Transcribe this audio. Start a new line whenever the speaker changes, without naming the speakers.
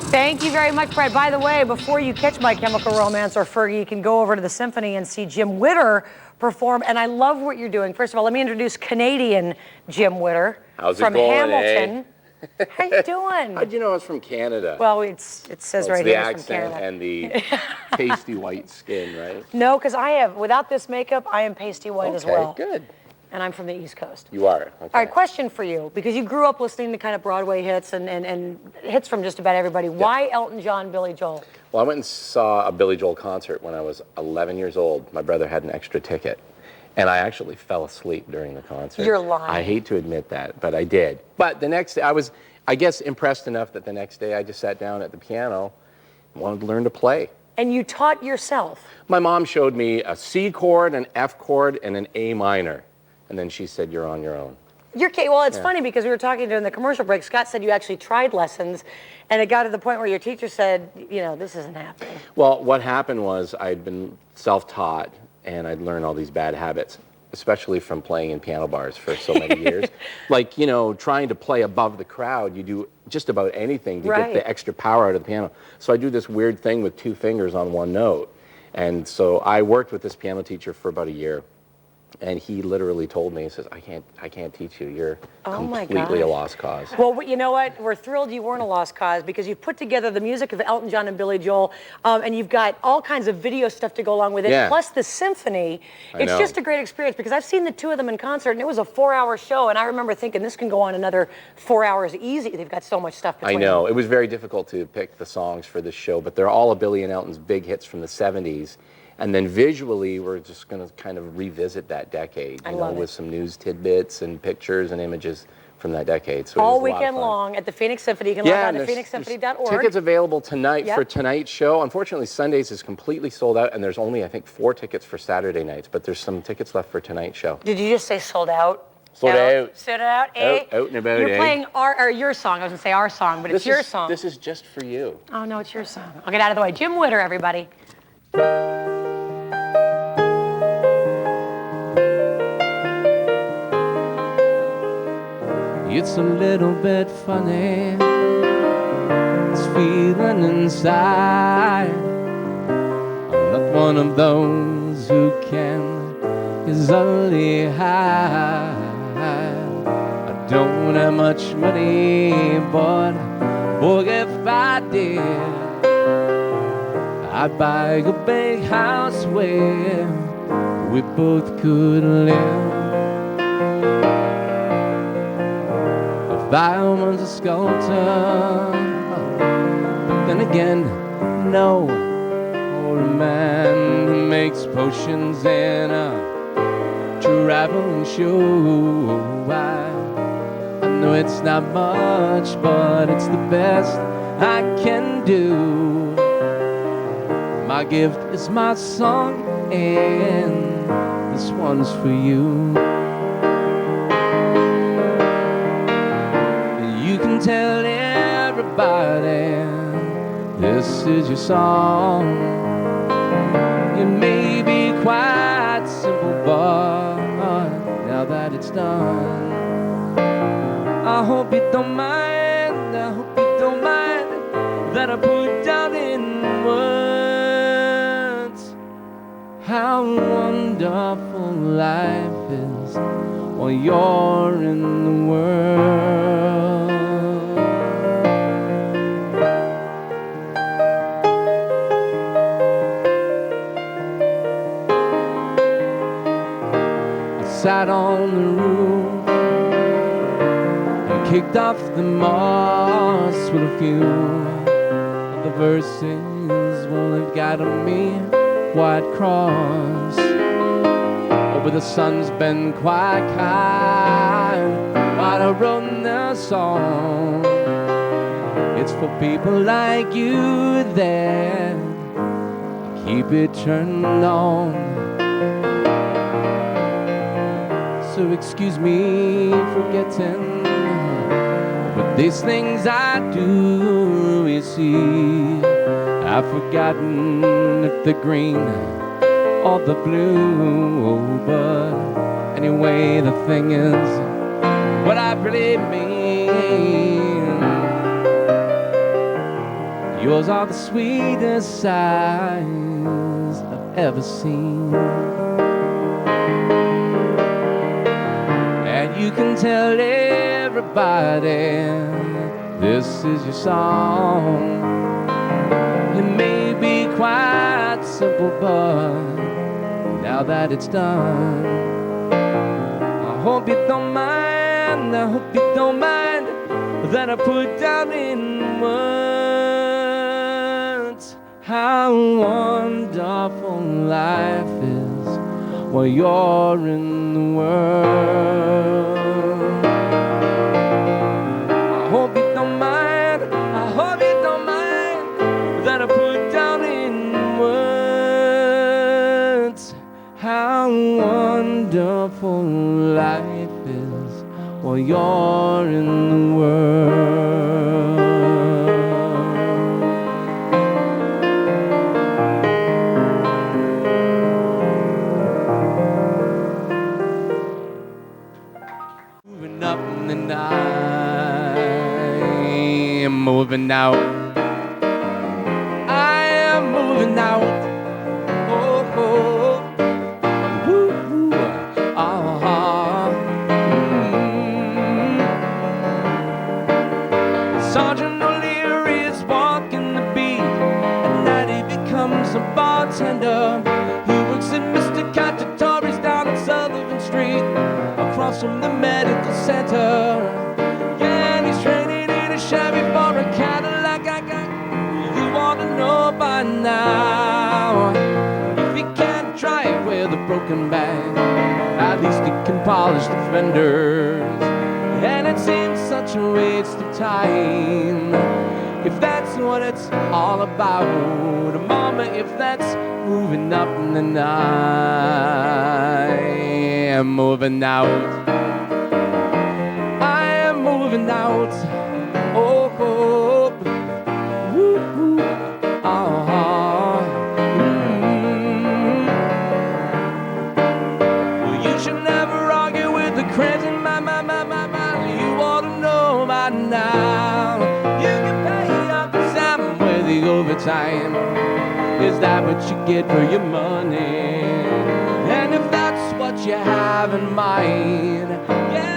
Thank you very much, Brett. By the way, before you catch My Chemical Romance or Fergie, you can go over to the Symphony and see Jim Witter perform. And I love what you're doing. First of all, let me introduce Canadian Jim Witter.
How's it
from
going,
Hamilton. How you doing?
How'd you know I was from Canada?
Well, it says right here it's from
the accent
Canada.
and the pasty white skin, right?
No, because without this makeup, I am pasty white as well.
Okay, good.
And I'm from the East Coast.
You are. Okay.
All right, question for you, because you grew up listening to kind of Broadway hits and hits from just about everybody. Why Elton John, Billy Joel?
Well, I went and saw a Billy Joel concert when I was 11 years old. My brother had an extra ticket, and I actually fell asleep during the concert.
You're lying.
I hate to admit that, but I did. But the next day, I was, I guess, impressed enough that the next day I just sat down at the piano and wanted to learn to play.
And you taught yourself?
My mom showed me a C chord, an F chord, and an A minor. And then she said, "You're on your own."
Well, it's funny because we were talking during the commercial break. Scott said you actually tried lessons, and it got to the point where your teacher said, you know, this isn't happening.
Well, what happened was I'd been self-taught, and I'd learned all these bad habits, especially from playing in piano bars for so many years. Like, you know, trying to play above the crowd, you do just about anything to get the extra power out of the piano. So I do this weird thing with 2 fingers on 1 note. And so I worked with this piano teacher for about a year. And he literally told me, he says, I can't teach you. You're completely a lost cause.
Well, you know what? We're thrilled you weren't a lost cause, because you've put together the music of Elton John and Billy Joel, and you've got all kinds of video stuff to go along with it, plus the symphony. It's just a great experience, because I've seen the 2 of them in concert, and it was a 4-hour show, and I remember thinking this can go on another 4 hours easy. They've got so much stuff between
I know.
them.
It was very difficult to pick the songs for this show, but they're all of Billy and Elton's big hits from the 70s. And then visually, we're just going to kind of revisit that decade, you know, with some news tidbits and pictures and images from that decade. So
all weekend long at the Phoenix Symphony. You can log on to phoenixsymphony.org.
Tickets available tonight for tonight's show. Unfortunately, Sundays is completely sold out, and there's only, I think, 4 tickets for Saturday nights, but there's some tickets left for tonight's show.
Did you just say sold out?
Sold out.
Sold out, eh?
Out and about,
You're playing your song. I was going to say our song, but it's your song.
This is just for you.
Oh, no, it's your song. I'll get out of the way. Jim Witter, everybody.
It's a little bit funny, this feeling inside. I'm not one of those who can easily hide. I don't have much money, but boy, if I did, I'd buy a big house where we both could live. If I was a sculptor, but then again, no, or a man who makes potions in a traveling show. I know it's not much, but it's the best I can do. My gift is my song, and this one's for you. You can tell everybody this is your song. It may be quite simple, but now that it's done, I hope you don't mind, I hope you don't mind that I put down in words how wonderful life is while you're in the world. Sat on the roof and kicked off the moss with a few of the verses. Well, they've got a me white cross. Oh, but the sun's been quite kind while I wrote the song. It's for people like you that keep it turned on. So excuse me for getting, but these things I do, you see, I've forgotten if they're green or the blue. But anyway, the thing is, what I really mean, Yours are the sweetest eyes I've ever seen. And you can tell everybody this is your song. It may be quite simple, but now that it's done, I hope you don't mind, I hope you don't mind that I put down in words how wonderful life is while you're in the world. I hope you don't mind, I hope you don't mind that I put down in words how wonderful life is while you're in the world. Moving up in the night, I'm moving out. I am moving out. Oh, oh, woo, woo, ah, Sergeant O'Leary is walking the beat. At night he becomes a bartender. He works at Mr. Cacciatore's down on Sullivan Street, across from the medical center. Yeah, and he's trading in a Chevy for a Cadillac. You ought to know by now. If he can't drive with a broken back, at least he can polish the fenders. And it seems such a waste of time, if that's what it's all about. Mama, if that's moving up in the night, I'm moving out. I am moving out. Oh, oh, woo, woo, ah, Well, you should never argue with the crazy man. You ought to know by now. You can pay up the time with the overtime. Is that what you get for your money? And if that's what you have in mind, yeah,